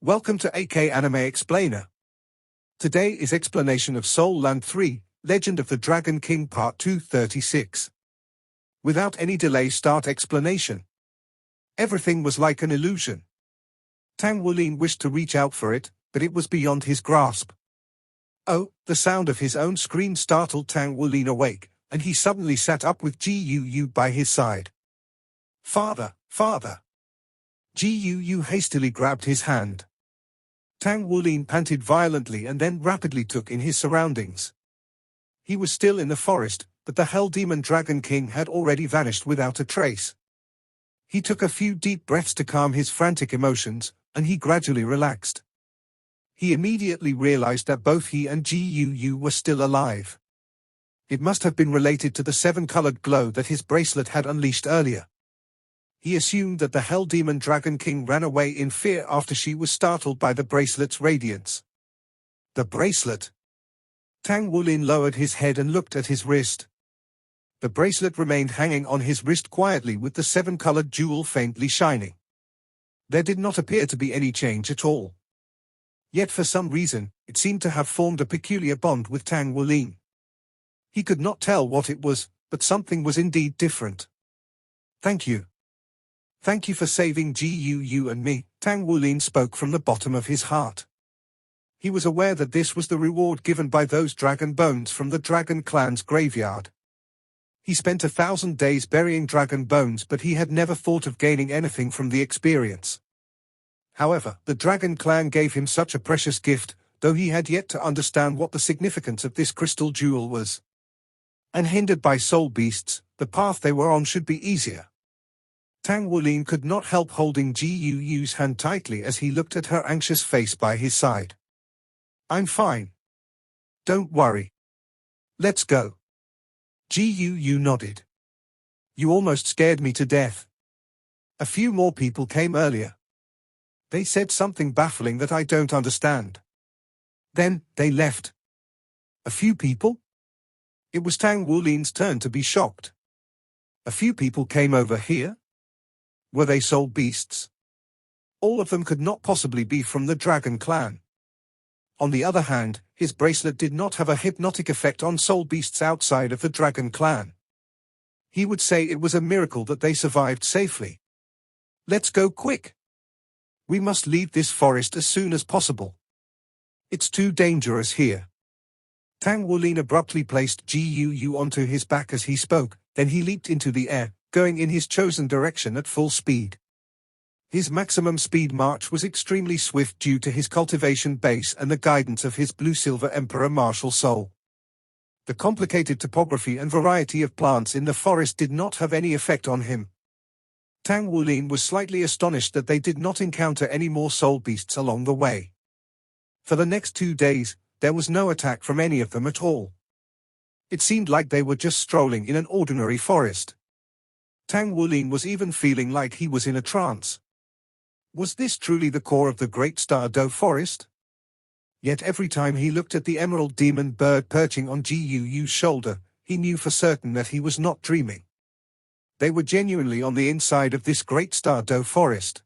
Welcome to AK Anime Explainer. Today is explanation of Soul Land 3, Legend of the Dragon King Part 236. Without any delay, start explanation. Everything was like an illusion. Tang Wulin wished to reach out for it, but it was beyond his grasp. Oh, the sound of his own scream startled Tang Wulin awake, and he suddenly sat up with Gu by his side. Father, father! Gu hastily grabbed his hand. Tang Wulin panted violently and then rapidly took in his surroundings. He was still in the forest, but the Hell Demon Dragon King had already vanished without a trace. He took a few deep breaths to calm his frantic emotions, and he gradually relaxed. He immediately realized that both he and Gu were still alive. It must have been related to the seven-colored glow that his bracelet had unleashed earlier. He assumed that the Hell Demon Dragon King ran away in fear after she was startled by the bracelet's radiance. The bracelet! Tang Wulin lowered his head and looked at his wrist. The bracelet remained hanging on his wrist quietly with the seven-colored jewel faintly shining. There did not appear to be any change at all. Yet for some reason, it seemed to have formed a peculiar bond with Tang Wulin. He could not tell what it was, but something was indeed different. Thank you. Thank you for saving Gu and me, Tang Wulin spoke from the bottom of his heart. He was aware that this was the reward given by those dragon bones from the dragon clan's graveyard. He spent 1,000 days burying dragon bones, but he had never thought of gaining anything from the experience. However, the dragon clan gave him such a precious gift, though he had yet to understand what the significance of this crystal jewel was. Unhindered by soul beasts, the path they were on should be easier. Tang Wulin could not help holding Gu's hand tightly as he looked at her anxious face by his side. I'm fine. Don't worry. Let's go. Gu nodded. You almost scared me to death. A few more people came earlier. They said something baffling that I don't understand. Then, they left. A few people? It was Tang Wulin's turn to be shocked. A few people came over here? Were they soul beasts? All of them could not possibly be from the Dragon Clan. On the other hand, his bracelet did not have a hypnotic effect on soul beasts outside of the Dragon Clan. He would say it was a miracle that they survived safely. Let's go quick. We must leave this forest as soon as possible. It's too dangerous here. Tang Wulin abruptly placed Gu onto his back as he spoke, then he leaped into the air, going in his chosen direction at full speed. His maximum speed march was extremely swift due to his cultivation base and the guidance of his blue-silver Emperor martial soul. The complicated topography and variety of plants in the forest did not have any effect on him. Tang Wulin was slightly astonished that they did not encounter any more soul beasts along the way. For the next 2 days, there was no attack from any of them at all. It seemed like they were just strolling in an ordinary forest. Tang Wulin was even feeling like he was in a trance. Was this truly the core of the Great Star Doe Forest? Yet every time he looked at the emerald demon bird perching on Gu's shoulder, he knew for certain that he was not dreaming. They were genuinely on the inside of this Great Star Doe Forest.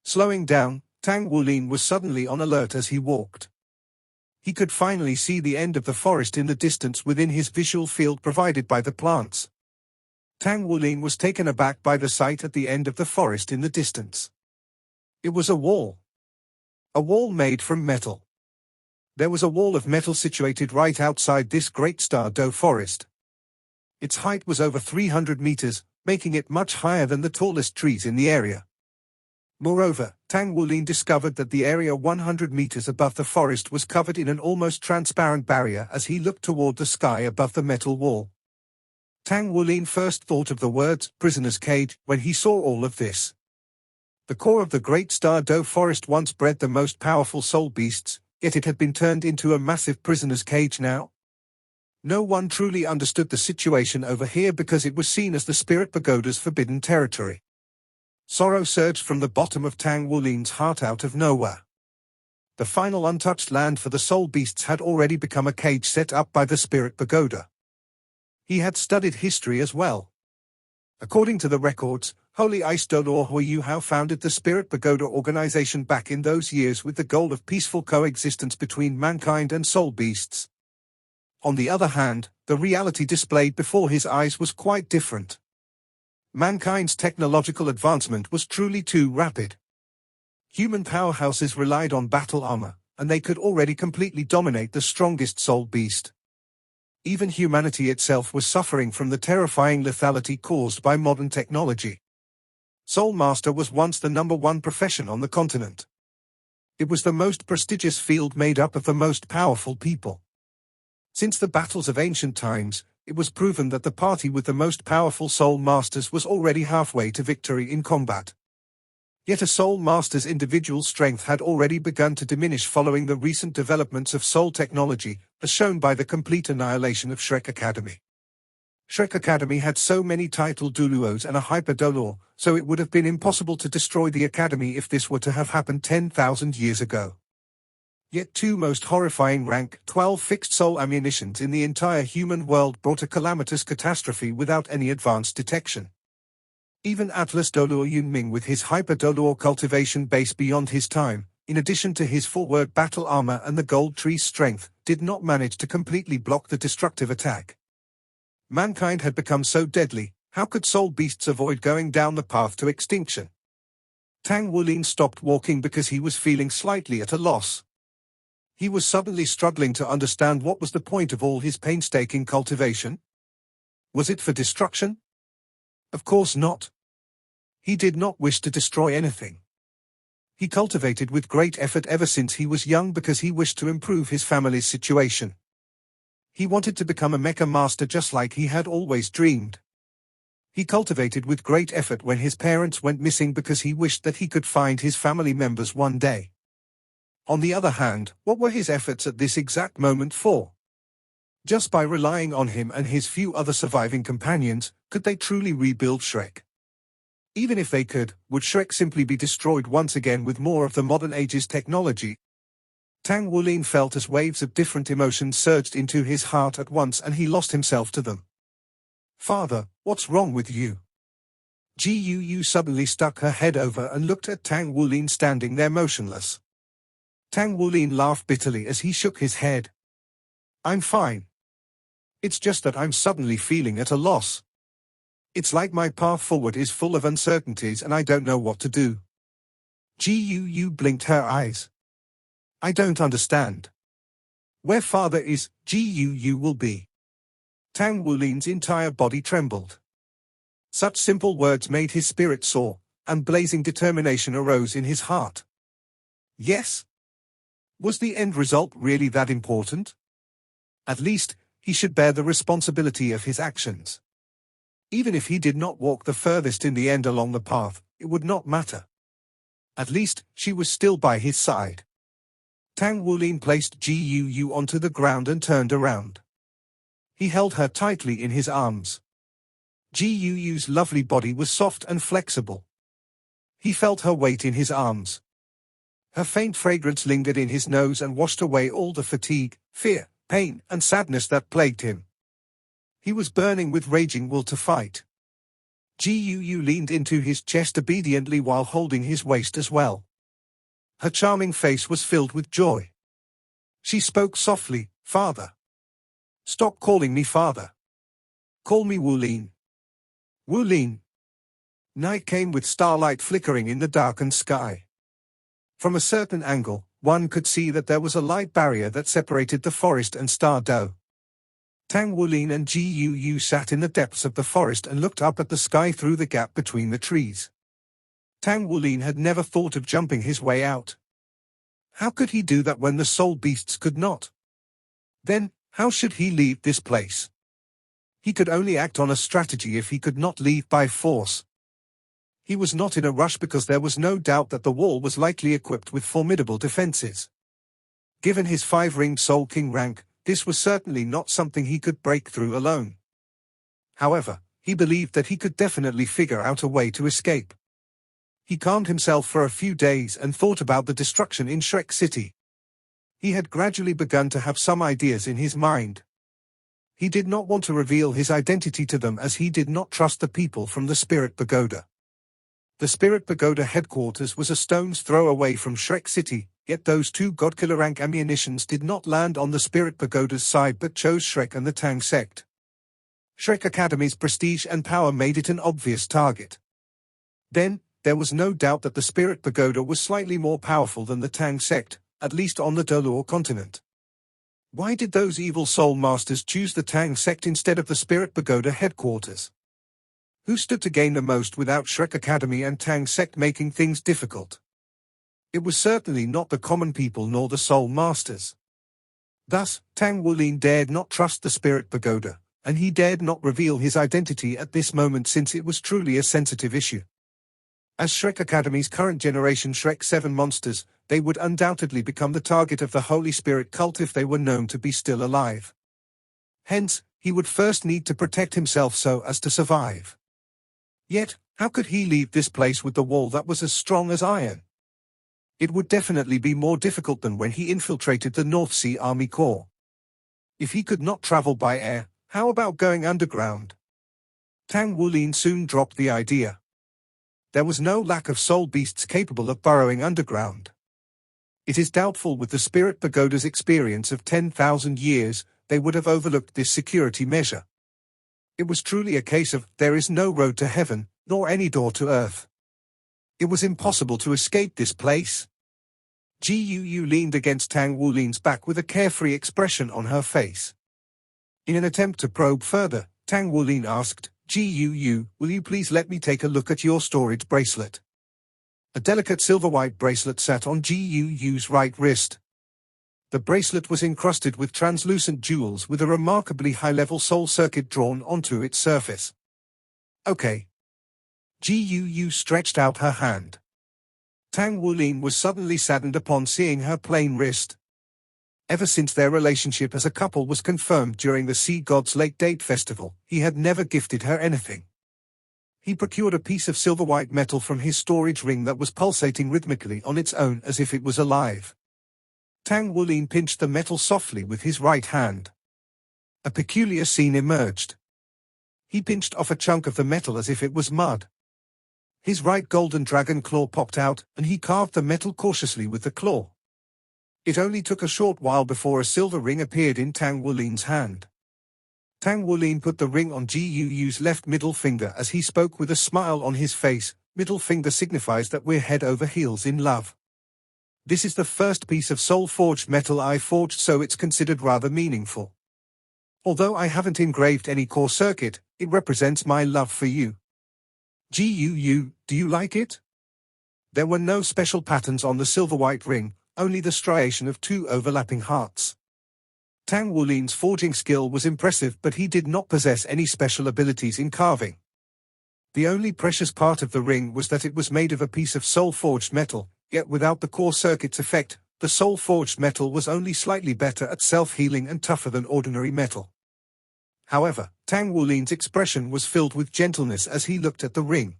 Slowing down, Tang Wulin was suddenly on alert as he walked. He could finally see the end of the forest in the distance within his visual field provided by the plants. Tang Wulin was taken aback by the sight at the end of the forest in the distance. It was a wall. A wall made from metal. There was a wall of metal situated right outside this Great Star Doe Forest. Its height was over 300 meters, making it much higher than the tallest trees in the area. Moreover, Tang Wulin discovered that the area 100 meters above the forest was covered in an almost transparent barrier as he looked toward the sky above the metal wall. Tang Wulin first thought of the words, prisoner's cage, when he saw all of this. The core of the Great Star Doe Forest once bred the most powerful soul beasts, yet it had been turned into a massive prisoner's cage now. No one truly understood the situation over here because it was seen as the Spirit Pagoda's forbidden territory. Sorrow surged from the bottom of Tang Wulin's heart out of nowhere. The final untouched land for the soul beasts had already become a cage set up by the Spirit Pagoda. He had studied history as well. According to the records, Holy Ice Dolor Hu Hao founded the Spirit Pagoda organization back in those years with the goal of peaceful coexistence between mankind and soul beasts. On the other hand, the reality displayed before his eyes was quite different. Mankind's technological advancement was truly too rapid. Human powerhouses relied on battle armor, and they could already completely dominate the strongest soul beast. Even humanity itself was suffering from the terrifying lethality caused by modern technology. Soul Master was once the #1 profession on the continent. It was the most prestigious field made up of the most powerful people. Since the battles of ancient times, it was proven that the party with the most powerful Soul Masters was already halfway to victory in combat. Yet a Soul Master's individual strength had already begun to diminish following the recent developments of Soul technology, as shown by the complete annihilation of Shrek Academy. Shrek Academy had so many title Duluos and a Hyper Dolor, so it would have been impossible to destroy the Academy if this were to have happened 10,000 years ago. Yet two most horrifying rank 12 fixed soul ammunitions in the entire human world brought a calamitous catastrophe without any advanced detection. Even Atlas Dolor Yunming with his Hyper Dolor cultivation base beyond his time, in addition to his forward battle armor and the gold tree's strength, did not manage to completely block the destructive attack. Mankind had become so deadly, how could soul beasts avoid going down the path to extinction? Tang Wulin stopped walking because he was feeling slightly at a loss. He was suddenly struggling to understand what was the point of all his painstaking cultivation. Was it for destruction? Of course not. He did not wish to destroy anything. He cultivated with great effort ever since he was young because he wished to improve his family's situation. He wanted to become a mecha master just like he had always dreamed. He cultivated with great effort when his parents went missing because he wished that he could find his family members one day. On the other hand, what were his efforts at this exact moment for? Just by relying on him and his few other surviving companions, could they truly rebuild Shrek? Even if they could, would Shrek simply be destroyed once again with more of the modern age's technology? Tang Wulin felt as waves of different emotions surged into his heart at once and he lost himself to them. Father, what's wrong with you? Gu suddenly stuck her head over and looked at Tang Wulin standing there motionless. Tang Wulin laughed bitterly as he shook his head. I'm fine. It's just that I'm suddenly feeling at a loss. It's like my path forward is full of uncertainties and I don't know what to do. Gu blinked her eyes. I don't understand. Where father is, Gu will be. Tang Wulin's entire body trembled. Such simple words made his spirit soar, and blazing determination arose in his heart. Yes? Was the end result really that important? At least, he should bear the responsibility of his actions. Even if he did not walk the furthest in the end along the path, it would not matter. At least, she was still by his side. Tang Wulin placed Gu onto the ground and turned around. He held her tightly in his arms. Gu's lovely body was soft and flexible. He felt her weight in his arms. Her faint fragrance lingered in his nose and washed away all the fatigue, fear, pain, and sadness that plagued him. He was burning with raging will to fight. Gu leaned into his chest obediently while holding his waist as well. Her charming face was filled with joy. She spoke softly, Father. Stop calling me father. Call me Wulin. Wulin. Night came with starlight flickering in the darkened sky. From a certain angle, one could see that there was a light barrier that separated the forest and Star Doe. Tang Wulin and Gu sat in the depths of the forest and looked up at the sky through the gap between the trees. Tang Wulin had never thought of jumping his way out. How could he do that when the soul beasts could not? Then, how should he leave this place? He could only act on a strategy if he could not leave by force. He was not in a rush because there was no doubt that the wall was likely equipped with formidable defenses. Given his 5-ringed Soul King rank, this was certainly not something he could break through alone. However, he believed that he could definitely figure out a way to escape. He calmed himself for a few days and thought about the destruction in Shrek City. He had gradually begun to have some ideas in his mind. He did not want to reveal his identity to them as he did not trust the people from the Spirit Pagoda. The Spirit Pagoda headquarters was a stone's throw away from Shrek City, yet those two godkiller rank ammunitions did not land on the Spirit Pagoda's side but chose Shrek and the Tang sect. Shrek Academy's prestige and power made it an obvious target. Then, there was no doubt that the Spirit Pagoda was slightly more powerful than the Tang sect, at least on the Dolor continent. Why did those evil soul masters choose the Tang sect instead of the Spirit Pagoda headquarters? Who stood to gain the most without Shrek Academy and Tang sect making things difficult? It was certainly not the common people nor the soul masters. Thus, Tang Wulin dared not trust the Spirit Pagoda, and he dared not reveal his identity at this moment since it was truly a sensitive issue. As Shrek Academy's current generation Shrek 7 monsters, they would undoubtedly become the target of the Holy Spirit cult if they were known to be still alive. Hence, he would first need to protect himself so as to survive. Yet, how could he leave this place with the wall that was as strong as iron? It would definitely be more difficult than when he infiltrated the North Sea Army Corps. If he could not travel by air, how about going underground? Tang Wulin soon dropped the idea. There was no lack of soul beasts capable of burrowing underground. It is doubtful with the Spirit Pagoda's experience of 10,000 years, they would have overlooked this security measure. It was truly a case of, there is no road to heaven, nor any door to earth. It was impossible to escape this place. Gu leaned against Tang Wulin's back with a carefree expression on her face. In an attempt to probe further, Tang Wulin asked, Gu, will you please let me take a look at your storage bracelet? A delicate silver-white bracelet sat on Gu's right wrist. The bracelet was encrusted with translucent jewels with a remarkably high-level soul circuit drawn onto its surface. Okay. Gu stretched out her hand. Tang Wulin was suddenly saddened upon seeing her plain wrist. Ever since their relationship as a couple was confirmed during the Sea God's Lake Date Festival, he had never gifted her anything. He procured a piece of silver-white metal from his storage ring that was pulsating rhythmically on its own as if it was alive. Tang Wulin pinched the metal softly with his right hand. A peculiar scene emerged. He pinched off a chunk of the metal as if it was mud. His right golden dragon claw popped out, and he carved the metal cautiously with the claw. It only took a short while before a silver ring appeared in Tang Wulin's hand. Tang Wulin put the ring on Gu's left middle finger as he spoke with a smile on his face. Middle finger signifies that we're head over heels in love. This is the first piece of soul-forged metal I forged, so it's considered rather meaningful. Although I haven't engraved any core circuit, it represents my love for you. Gu, do you like it? There were no special patterns on the silver-white ring, only the striation of two overlapping hearts. Tang Wulin's forging skill was impressive, but he did not possess any special abilities in carving. The only precious part of the ring was that it was made of a piece of soul-forged metal, yet without the core circuit's effect, the soul-forged metal was only slightly better at self-healing and tougher than ordinary metal. However, Tang Wulin's expression was filled with gentleness as he looked at the ring.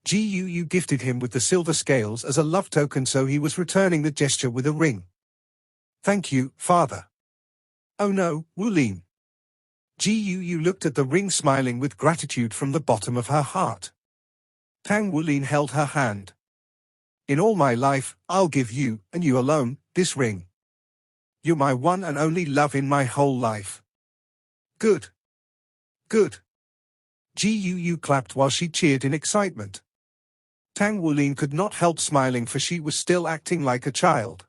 Gu gifted him with the silver scales as a love token, so he was returning the gesture with a ring. Thank you, father. Oh no, Wulin. Gu looked at the ring smiling with gratitude from the bottom of her heart. Tang Wulin held her hand. In all my life, I'll give you, and you alone, this ring. You're my one and only love in my whole life. Good. Good. Gu clapped while she cheered in excitement. Tang Wulin could not help smiling, for she was still acting like a child.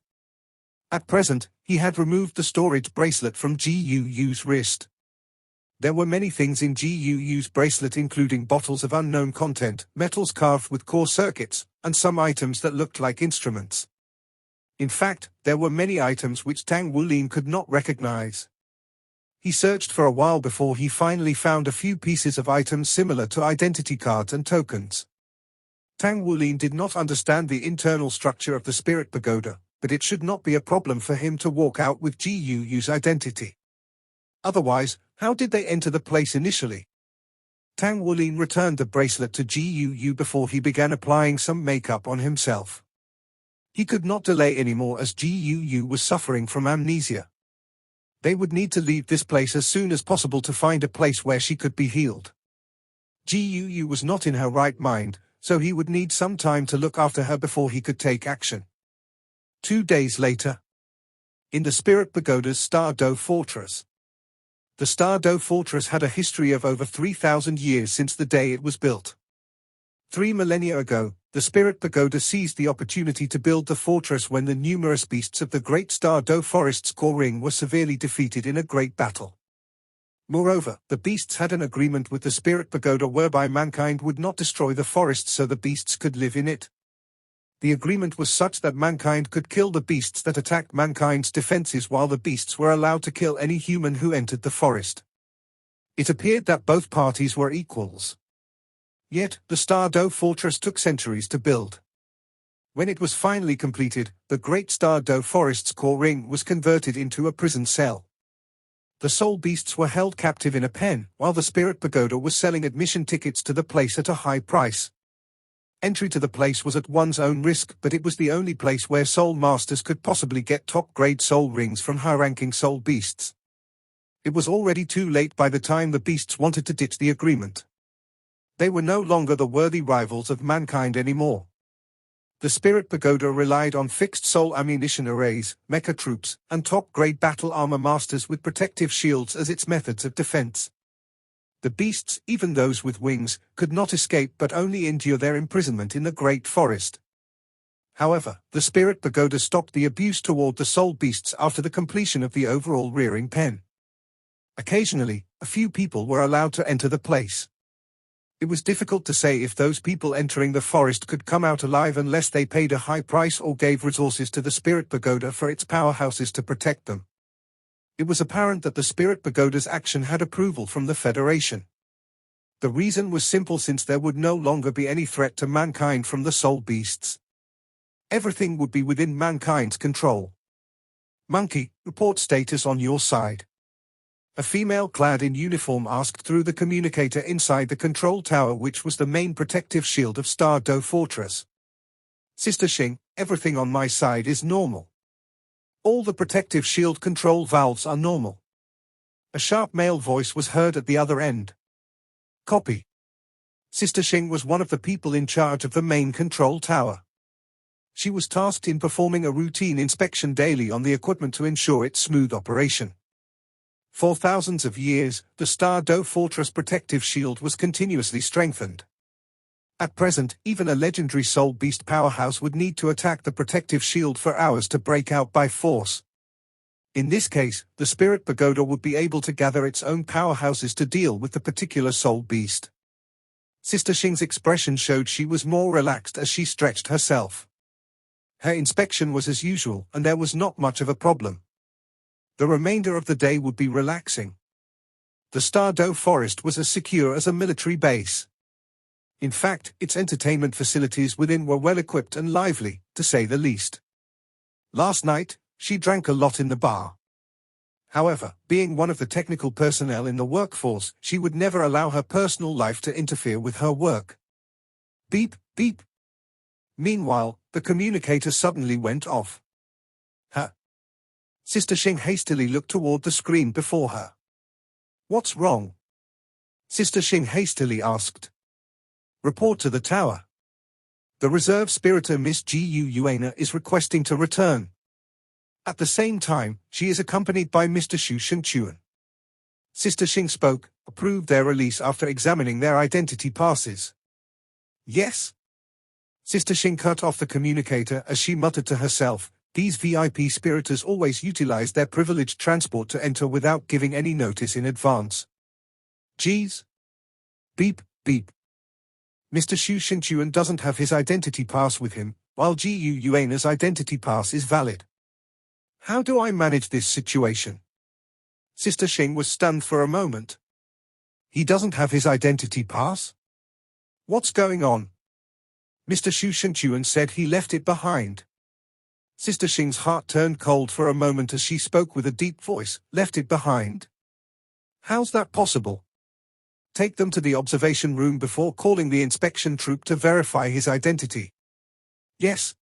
At present, he had removed the storage bracelet from Gu's wrist. There were many things in Gu's bracelet, including bottles of unknown content, metals carved with core circuits, and some items that looked like instruments. In fact, there were many items which Tang Wulin could not recognize. He searched for a while before he finally found a few pieces of items similar to identity cards and tokens. Tang Wulin did not understand the internal structure of the Spirit Pagoda, but it should not be a problem for him to walk out with Gu's identity. Otherwise, how did they enter the place initially? Tang Wulin returned the bracelet to Gu before he began applying some makeup on himself. He could not delay anymore as Gu was suffering from amnesia. They would need to leave this place as soon as possible to find a place where she could be healed. Gu was not in her right mind, so he would need some time to look after her before he could take action. 2 days later. In the Spirit Pagoda's Star-Do Fortress. The Star-Do Fortress had a history of over 3,000 years since the day it was built. 3 millennia ago, the Spirit Pagoda seized the opportunity to build the fortress when the numerous beasts of the Great Star-Do Forest's core ring were severely defeated in a great battle. Moreover, the beasts had an agreement with the Spirit Pagoda whereby mankind would not destroy the forest so the beasts could live in it. The agreement was such that mankind could kill the beasts that attacked mankind's defenses while the beasts were allowed to kill any human who entered the forest. It appeared that both parties were equals. Yet, the Star-Do Fortress took centuries to build. When it was finally completed, the Great Star-Do Forest's core ring was converted into a prison cell. The soul beasts were held captive in a pen, while the Spirit Pagoda was selling admission tickets to the place at a high price. Entry to the place was at one's own risk, but it was the only place where soul masters could possibly get top-grade soul rings from high-ranking soul beasts. It was already too late by the time the beasts wanted to ditch the agreement. They were no longer the worthy rivals of mankind anymore. The Spirit Pagoda relied on fixed soul ammunition arrays, mecha troops, and top-grade battle armor masters with protective shields as its methods of defense. The beasts, even those with wings, could not escape but only endure their imprisonment in the Great Forest. However, the Spirit Pagoda stopped the abuse toward the soul beasts after the completion of the overall rearing pen. Occasionally, a few people were allowed to enter the place. It was difficult to say if those people entering the forest could come out alive unless they paid a high price or gave resources to the Spirit Pagoda for its powerhouses to protect them. It was apparent that the Spirit Pagoda's action had approval from the Federation. The reason was simple, since there would no longer be any threat to mankind from the soul beasts. Everything would be within mankind's control. Monkey, report status on your side. A female clad in uniform asked through the communicator inside the control tower, which was the main protective shield of Star-Do Fortress. Sister Xing, everything on my side is normal. All the protective shield control valves are normal. A sharp male voice was heard at the other end. Copy. Sister Xing was one of the people in charge of the main control tower. She was tasked in performing a routine inspection daily on the equipment to ensure its smooth operation. For thousands of years, the Star-Do Fortress protective shield was continuously strengthened. At present, even a legendary soul beast powerhouse would need to attack the protective shield for hours to break out by force. In this case, the Spirit Pagoda would be able to gather its own powerhouses to deal with the particular soul beast. Sister Xing's expression showed she was more relaxed as she stretched herself. Her inspection was as usual, and there was not much of a problem. The remainder of the day would be relaxing. The Star-Do Forest was as secure as a military base. In fact, its entertainment facilities within were well equipped and lively, to say the least. Last night, she drank a lot in the bar. However, being one of the technical personnel in the workforce, she would never allow her personal life to interfere with her work. Beep, beep. Meanwhile, the communicator suddenly went off. Sister Xing hastily looked toward the screen before her. What's wrong? Sister Xing hastily asked. Report to the tower. The reserve spiritor Miss Gu Yuana is requesting to return. At the same time, she is accompanied by Mr. Xu Shengchuan. Sister Xing spoke, approved their release after examining their identity passes. Yes? Sister Xing cut off the communicator as she muttered to herself, these VIP spiritors always utilize their privileged transport to enter without giving any notice in advance. Geez. Beep, beep. Mr. Xu Shengchuan doesn't have his identity pass with him, while Gu Yuana's identity pass is valid. How do I manage this situation? Sister Xing was stunned for a moment. He doesn't have his identity pass? What's going on? Mr. Xu Shengchuan said he left it behind. Sister Xing's heart turned cold for a moment as she spoke with a deep voice, left it behind? How's that possible? Take them to the observation room before calling the inspection troop to verify his identity. Yes.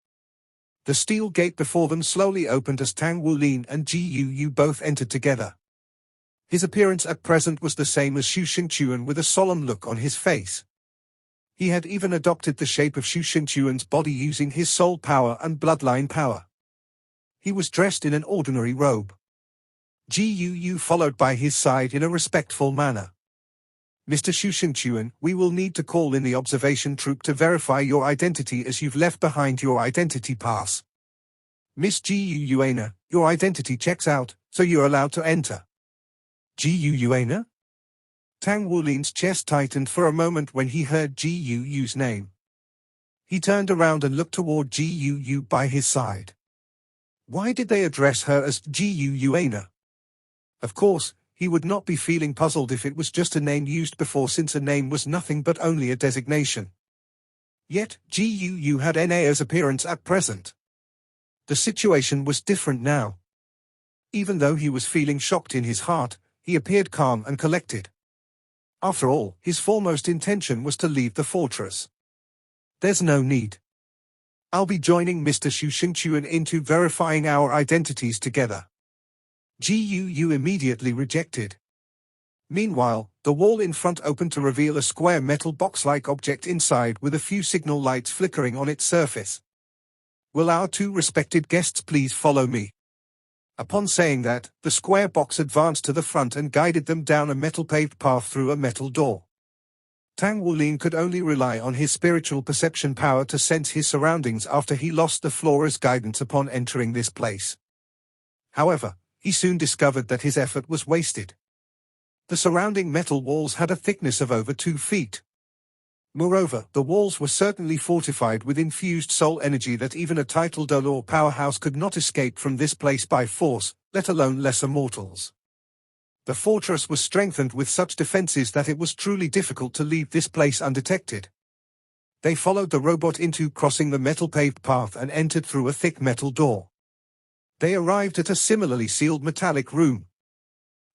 The steel gate before them slowly opened as Tang Wulin and Ji Yu both entered together. His appearance at present was the same as Xu Shengchuan, with a solemn look on his face. He had even adopted the shape of Shu Shinchuan's body using his soul power and bloodline power. He was dressed in an ordinary robe. Gu followed by his side in a respectful manner. Mr. Shu Shinchuan, we will need to call in the observation troop to verify your identity as you've left behind your identity pass. Miss Gu Yuana, your identity checks out, so you're allowed to enter. Gu Yuana? Tang Wulin's chest tightened for a moment when he heard Gu's name. He turned around and looked toward Gu by his side. Why did they address her as Gu Yuana? Of course, he would not be feeling puzzled if it was just a name used before, since a name was nothing but only a designation. Yet, Gu had Enea's appearance at present. The situation was different now. Even though he was feeling shocked in his heart, he appeared calm and collected. After all, his foremost intention was to leave the fortress. There's no need. I'll be joining Mr. Shu Shinchuan into verifying our identities together. Gu immediately rejected. Meanwhile, the wall in front opened to reveal a square metal box-like object inside with a few signal lights flickering on its surface. Will our two respected guests please follow me? Upon saying that, the square box advanced to the front and guided them down a metal-paved path through a metal door. Tang Wulin could only rely on his spiritual perception power to sense his surroundings after he lost the Flora's guidance upon entering this place. However, he soon discovered that his effort was wasted. The surrounding metal walls had a thickness of over 2 feet. Moreover, the walls were certainly fortified with infused soul energy that even a titled or powerhouse could not escape from this place by force, let alone lesser mortals. The fortress was strengthened with such defenses that it was truly difficult to leave this place undetected. They followed the robot into crossing the metal-paved path and entered through a thick metal door. They arrived at a similarly sealed metallic room.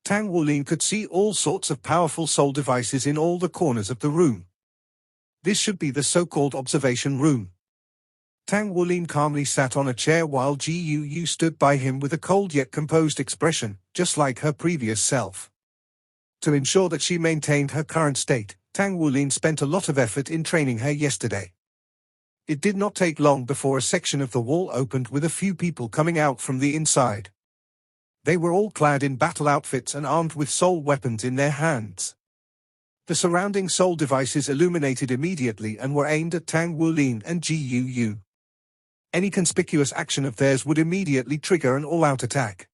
Tang Wulin could see all sorts of powerful soul devices in all the corners of the room. This should be the so-called observation room. Tang Wulin calmly sat on a chair while Gu stood by him with a cold yet composed expression, just like her previous self. To ensure that she maintained her current state, Tang Wulin spent a lot of effort in training her yesterday. It did not take long before a section of the wall opened with a few people coming out from the inside. They were all clad in battle outfits and armed with soul weapons in their hands. The surrounding soul devices illuminated immediately and were aimed at Tang Wulin and Gu. Any conspicuous action of theirs would immediately trigger an all-out attack.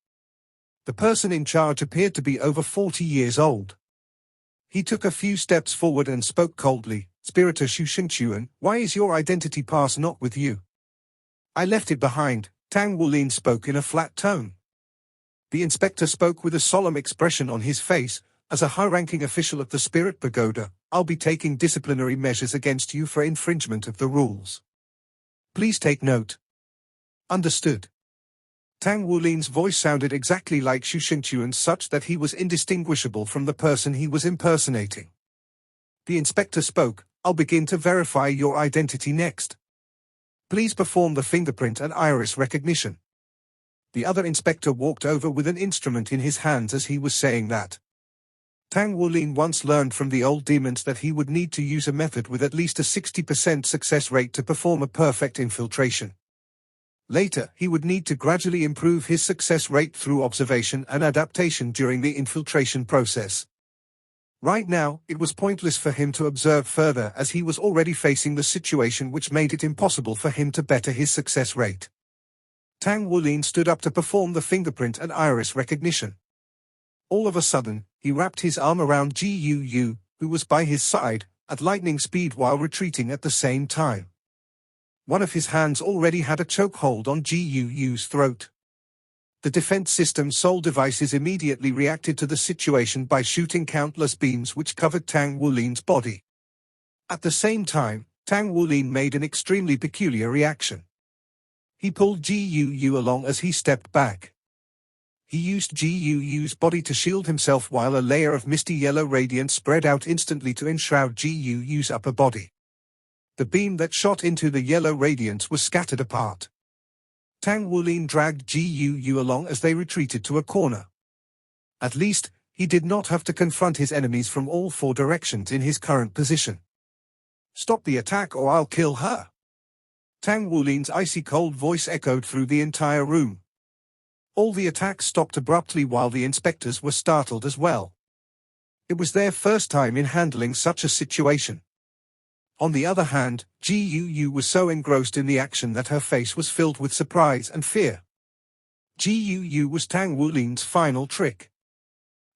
The person in charge appeared to be over 40 years old. He took a few steps forward and spoke coldly, "Spiritor Shu Shinchuan, why is your identity pass not with you?" "I left it behind," Tang Wulin spoke in a flat tone. The inspector spoke with a solemn expression on his face. "As a high-ranking official of the Spirit Pagoda, I'll be taking disciplinary measures against you for infringement of the rules. Please take note." "Understood." Tang Wulin's voice sounded exactly like Shu Shinchuan's, such that he was indistinguishable from the person he was impersonating. The inspector spoke, "I'll begin to verify your identity next. Please perform the fingerprint and iris recognition." The other inspector walked over with an instrument in his hands as he was saying that. Tang Wulin once learned from the old demons that he would need to use a method with at least a 60% success rate to perform a perfect infiltration. Later, he would need to gradually improve his success rate through observation and adaptation during the infiltration process. Right now, it was pointless for him to observe further as he was already facing the situation, which made it impossible for him to better his success rate. Tang Wulin stood up to perform the fingerprint and iris recognition. All of a sudden, he wrapped his arm around Gu, who was by his side, at lightning speed while retreating at the same time. One of his hands already had a chokehold on Gu's throat. The defense system's soul devices immediately reacted to the situation by shooting countless beams which covered Tang Wulin's body. At the same time, Tang Wulin made an extremely peculiar reaction. He pulled Gu along as he stepped back. He used Gu's body to shield himself while a layer of misty yellow radiance spread out instantly to enshroud Gu's upper body. The beam that shot into the yellow radiance was scattered apart. Tang Wulin dragged Gu along as they retreated to a corner. At least, he did not have to confront his enemies from all 4 directions in his current position. Stop the attack or I'll kill her. Tang Wulin's icy-cold voice echoed through the entire room. All the attacks stopped abruptly while the inspectors were startled as well. It was their first time in handling such a situation. On the other hand, Gu was so engrossed in the action that her face was filled with surprise and fear. Gu was Tang Wulin's final trick.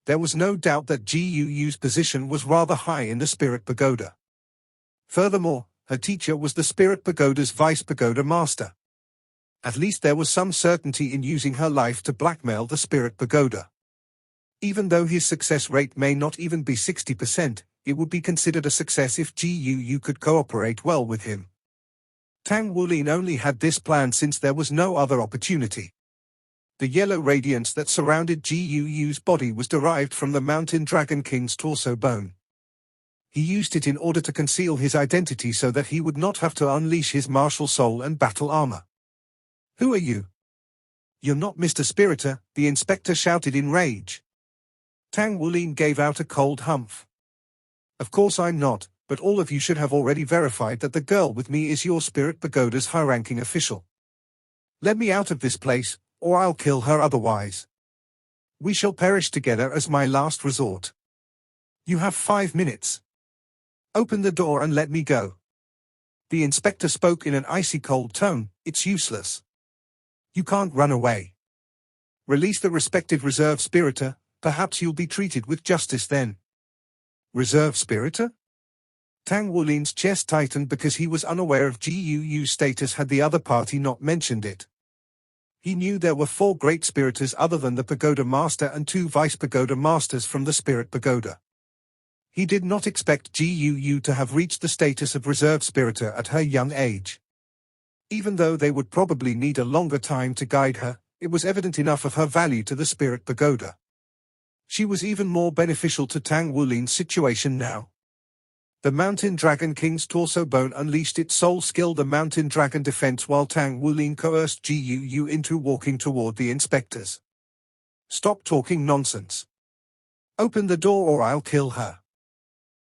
There was no doubt that Gu's position was rather high in the Spirit Pagoda. Furthermore, her teacher was the Spirit Pagoda's Vice Pagoda Master. At least there was some certainty in using her life to blackmail the Spirit Pagoda. Even though his success rate may not even be 60%, it would be considered a success if Gu could cooperate well with him. Tang Wulin only had this plan since there was no other opportunity. The yellow radiance that surrounded Gu's body was derived from the Mountain Dragon King's torso bone. He used it in order to conceal his identity so that he would not have to unleash his martial soul and battle armor. "Who are you?" "You're not Mr. Spiritor," the inspector shouted in rage. Tang Wulin gave out a cold humph. "Of course I'm not, but all of you should have already verified that the girl with me is your Spirit Pagoda's high-ranking official. Let me out of this place, or I'll kill her otherwise. We shall perish together as my last resort. You have 5 minutes. Open the door and let me go." The inspector spoke in an icy-cold tone. "It's useless. You can't run away. Release the respected reserve spiritor, perhaps you'll be treated with justice then." "Reserve spiritor?" Tang Wulin's chest tightened because he was unaware of Gu's status had the other party not mentioned it. He knew there were 4 great spiritors other than the Pagoda Master and 2 Vice Pagoda Masters from the Spirit Pagoda. He did not expect Gu to have reached the status of reserve spiritor at her young age. Even though they would probably need a longer time to guide her, it was evident enough of her value to the Spirit Pagoda. She was even more beneficial to Tang Wulin's situation now. The Mountain Dragon King's torso bone unleashed its soul skill, the Mountain Dragon defense, while Tang Wulin coerced Gu into walking toward the inspectors. "Stop talking nonsense. Open the door or I'll kill her."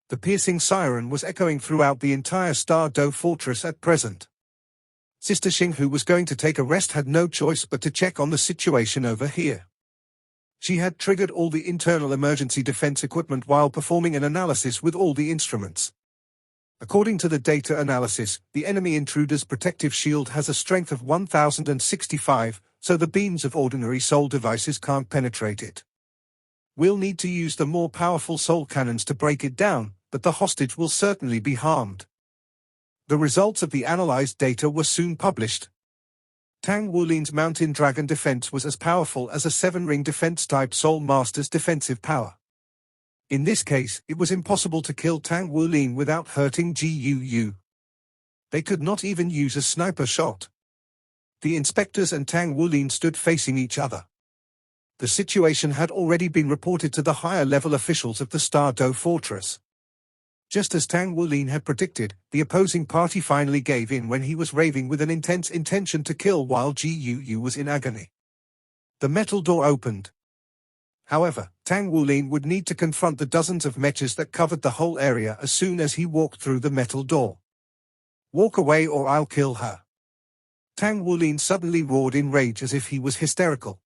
The piercing siren was echoing throughout the entire Star Do fortress at present. Sister Xing, who was going to take a rest, had no choice but to check on the situation over here. She had triggered all the internal emergency defense equipment while performing an analysis with all the instruments. According to the data analysis, the enemy intruder's protective shield has a strength of 1065, so the beams of ordinary soul devices can't penetrate it. We'll need to use the more powerful soul cannons to break it down, but the hostage will certainly be harmed. The results of the analyzed data were soon published. Tang Wulin's Mountain Dragon defense was as powerful as a 7-ring defense-type Soul Master's defensive power. In this case, it was impossible to kill Tang Wulin without hurting Gu. They could not even use a sniper shot. The inspectors and Tang Wulin stood facing each other. The situation had already been reported to the higher-level officials of the Star Do fortress. Just as Tang Wulin had predicted, the opposing party finally gave in when he was raving with an intense intention to kill while Gu was in agony. The metal door opened. However, Tang Wulin would need to confront the dozens of mechas that covered the whole area as soon as he walked through the metal door. "Walk away or I'll kill her." Tang Wulin suddenly roared in rage as if he was hysterical.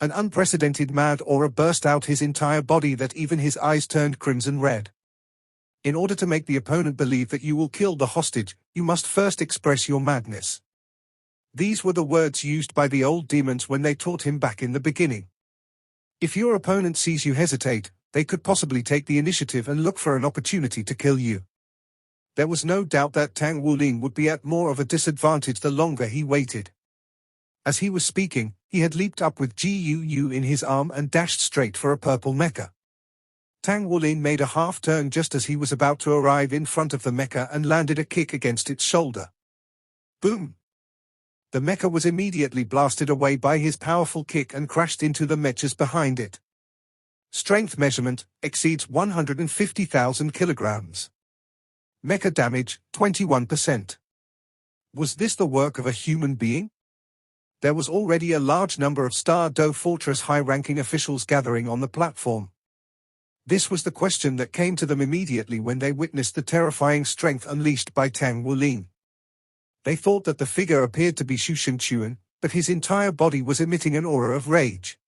An unprecedented mad aura burst out his entire body that even his eyes turned crimson red. In order to make the opponent believe that you will kill the hostage, you must first express your madness. These were the words used by the old demons when they taught him back in the beginning. If your opponent sees you hesitate, they could possibly take the initiative and look for an opportunity to kill you. There was no doubt that Tang Wulin would be at more of a disadvantage the longer he waited. As he was speaking, he had leaped up with Gu in his arm and dashed straight for a purple mecha. Tang Wulin made a half-turn just as he was about to arrive in front of the mecha and landed a kick against its shoulder. Boom! The mecha was immediately blasted away by his powerful kick and crashed into the mechas behind it. Strength measurement exceeds 150,000 kilograms. Mecha damage 21%. Was this the work of a human being? There was already a large number of Star Do Fortress high-ranking officials gathering on the platform. This was the question that came to them immediately when they witnessed the terrifying strength unleashed by Tang Wulin. They thought that the figure appeared to be Xu Shengchuan, but his entire body was emitting an aura of rage.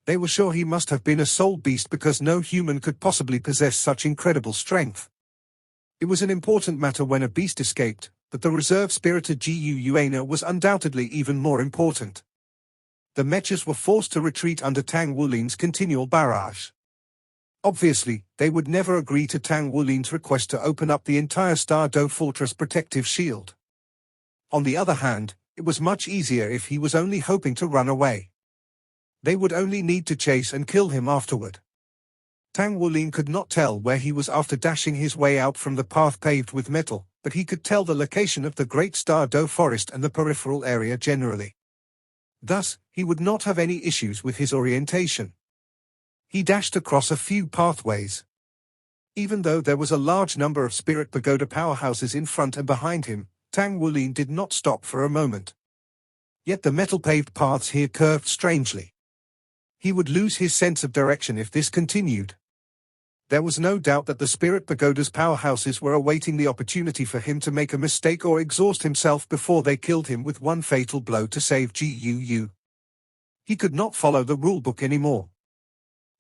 They were sure he must have been a soul beast because no human could possibly possess such incredible strength. It was an important matter when a beast escaped, but the reserve-spirited Gu Yuana was undoubtedly even more important. The mechas were forced to retreat under Tang Wulin's continual barrage. Obviously, they would never agree to Tang Wulin's request to open up the entire Star Do Fortress protective shield. On the other hand, it was much easier if he was only hoping to run away. They would only need to chase and kill him afterward. Tang Wulin could not tell where he was after dashing his way out from the path paved with metal, but he could tell the location of the Great Star Do Forest and the peripheral area generally. Thus, he would not have any issues with his orientation. He dashed across a few pathways. Even though there was a large number of spirit pagoda powerhouses in front and behind him, Tang Wulin did not stop for a moment. Yet the metal-paved paths here curved strangely. He would lose his sense of direction if this continued. There was no doubt that the spirit pagoda's powerhouses were awaiting the opportunity for him to make a mistake or exhaust himself before they killed him with one fatal blow to save Gu. He could not follow the rulebook anymore.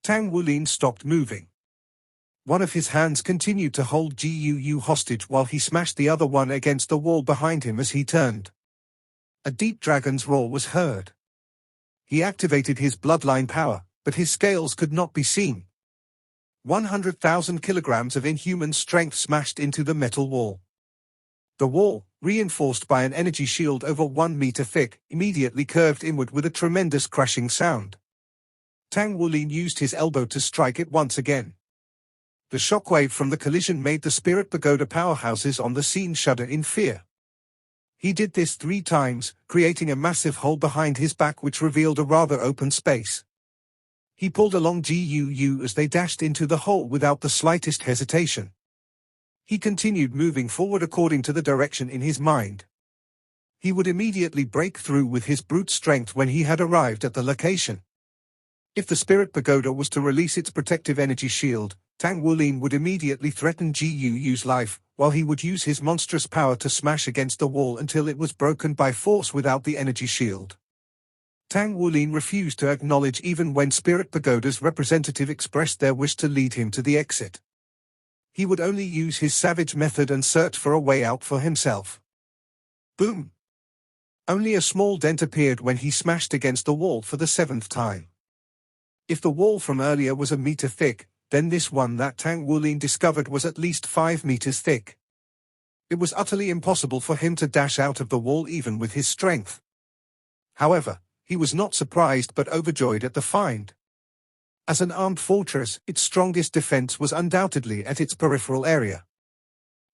Tang Wulin stopped moving. One of his hands continued to hold Gu hostage while he smashed the other one against the wall behind him as he turned. A deep dragon's roar was heard. He activated his bloodline power, but his scales could not be seen. 100,000 kilograms of inhuman strength smashed into the metal wall. The wall, reinforced by an energy shield over 1 meter thick, immediately curved inward with a tremendous crashing sound. Tang Wulin used his elbow to strike it once again. The shockwave from the collision made the spirit pagoda powerhouses on the scene shudder in fear. He did this 3 times, creating a massive hole behind his back which revealed a rather open space. He pulled along Gu as they dashed into the hole without the slightest hesitation. He continued moving forward according to the direction in his mind. He would immediately break through with his brute strength when he had arrived at the location. If the spirit pagoda was to release its protective energy shield, Tang Wulin would immediately threaten Gu's life, while he would use his monstrous power to smash against the wall until it was broken by force without the energy shield. Tang Wulin refused to acknowledge even when Spirit Pagoda's representative expressed their wish to lead him to the exit. He would only use his savage method and search for a way out for himself. Boom! Only a small dent appeared when he smashed against the wall for the 7th time. If the wall from earlier was a meter thick, then this one that Tang Wulin discovered was at least 5 meters thick. It was utterly impossible for him to dash out of the wall even with his strength. However, he was not surprised but overjoyed at the find. As an armed fortress, its strongest defense was undoubtedly at its peripheral area.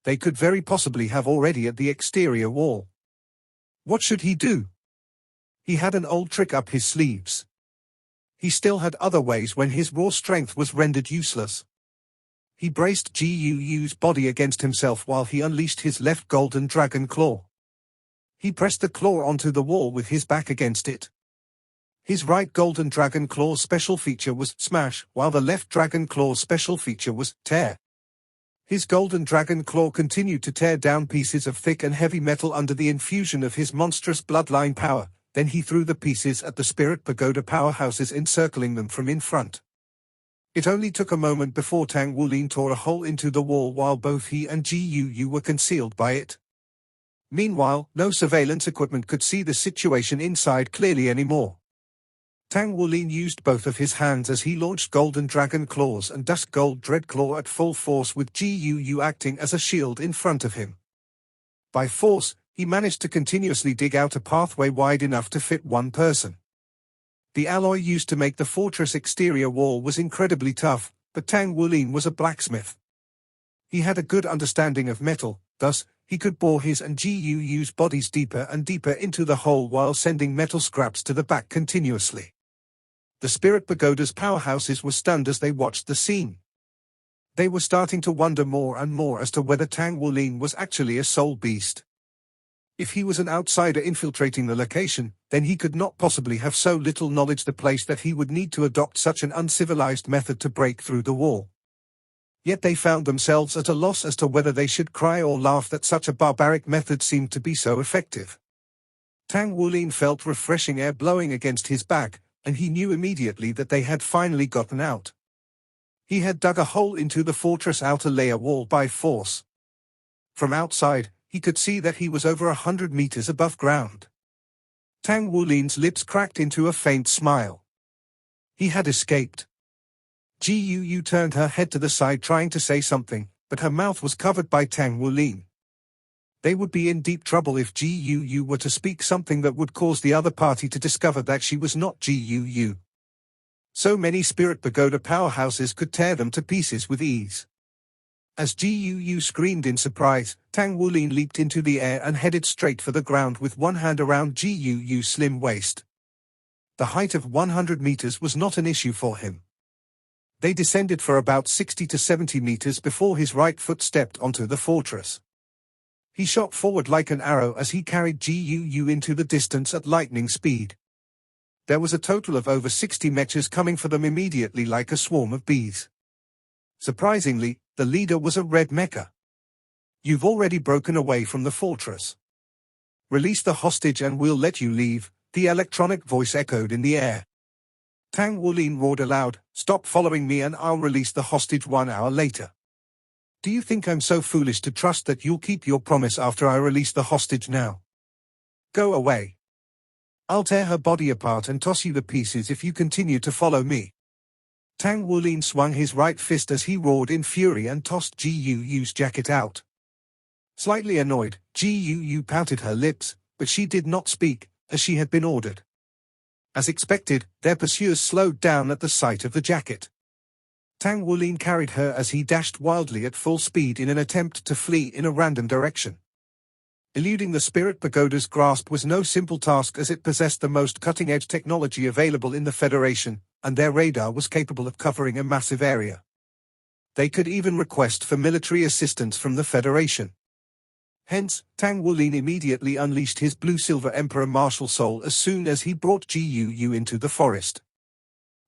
They could very possibly have already at the exterior wall. What should he do? He had an old trick up his sleeves. He still had other ways when his raw strength was rendered useless. He braced Gu's body against himself while he unleashed his left golden dragon claw. He pressed the claw onto the wall with his back against it. His right golden dragon claw's special feature was smash, while the left dragon claw's special feature was tear. His golden dragon claw continued to tear down pieces of thick and heavy metal under the infusion of his monstrous bloodline power. Then he threw the pieces at the Spirit Pagoda powerhouses, encircling them from in front. It only took a moment before Tang Wulin tore a hole into the wall while both he and Gu were concealed by it. Meanwhile, no surveillance equipment could see the situation inside clearly anymore. Tang Wulin used both of his hands as he launched Golden Dragon Claws and Dusk Gold Dread Claw at full force, with Gu acting as a shield in front of him. By force, he managed to continuously dig out a pathway wide enough to fit one person. The alloy used to make the fortress exterior wall was incredibly tough, but Tang Wulin was a blacksmith. He had a good understanding of metal, thus, he could bore his and Gu's bodies deeper and deeper into the hole while sending metal scraps to the back continuously. The Spirit Pagoda's powerhouses were stunned as they watched the scene. They were starting to wonder more and more as to whether Tang Wulin was actually a soul beast. If he was an outsider infiltrating the location, then he could not possibly have so little knowledge the place that he would need to adopt such an uncivilized method to break through the wall. Yet they found themselves at a loss as to whether they should cry or laugh that such a barbaric method seemed to be so effective. Tang Wulin felt refreshing air blowing against his back, and he knew immediately that they had finally gotten out. He had dug a hole into the fortress outer layer wall by force. From outside, he could see that he was over 100 meters above ground. Tang Wulin's lips cracked into a faint smile. He had escaped. Gu turned her head to the side trying to say something, but her mouth was covered by Tang Wulin. They would be in deep trouble if Gu were to speak something that would cause the other party to discover that she was not Gu. So many Spirit Pagoda powerhouses could tear them to pieces with ease. As Gu screamed in surprise, Tang Wulin leaped into the air and headed straight for the ground with one hand around Gu's slim waist. The height of 100 meters was not an issue for him. They descended for about 60 to 70 meters before his right foot stepped onto the fortress. He shot forward like an arrow as he carried Gu into the distance at lightning speed. There was a total of over 60 mechas coming for them immediately like a swarm of bees. Surprisingly, the leader was a red mecha. "You've already broken away from the fortress. Release the hostage and we'll let you leave," the electronic voice echoed in the air. Tang Wulin roared aloud, "Stop following me and I'll release the hostage 1 hour later. Do you think I'm so foolish to trust that you'll keep your promise after I release the hostage now? Go away. I'll tear her body apart and toss you the pieces if you continue to follow me." Tang Wulin swung his right fist as he roared in fury and tossed Gu's jacket out. Slightly annoyed, Gu pouted her lips, but she did not speak, as she had been ordered. As expected, their pursuers slowed down at the sight of the jacket. Tang Wulin carried her as he dashed wildly at full speed in an attempt to flee in a random direction. Eluding the Spirit Pagoda's grasp was no simple task as it possessed the most cutting-edge technology available in the Federation, and their radar was capable of covering a massive area. They could even request for military assistance from the Federation. Hence, Tang Wulin immediately unleashed his Blue-Silver Emperor martial soul as soon as he brought Gu into the forest.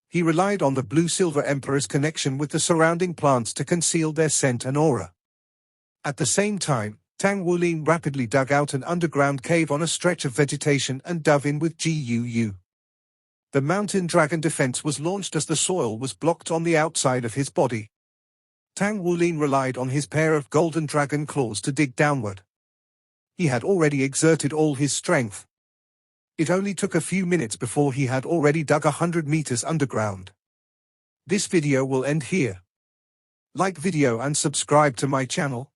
He relied on the Blue-Silver Emperor's connection with the surrounding plants to conceal their scent and aura. At the same time, Tang Wulin rapidly dug out an underground cave on a stretch of vegetation and dove in with Gu. The mountain dragon defense was launched as the soil was blocked on the outside of his body. Tang Wulin relied on his pair of golden dragon claws to dig downward. He had already exerted all his strength. It only took a few minutes before he had already dug 100 meters underground. This video will end here. Like video and subscribe to my channel.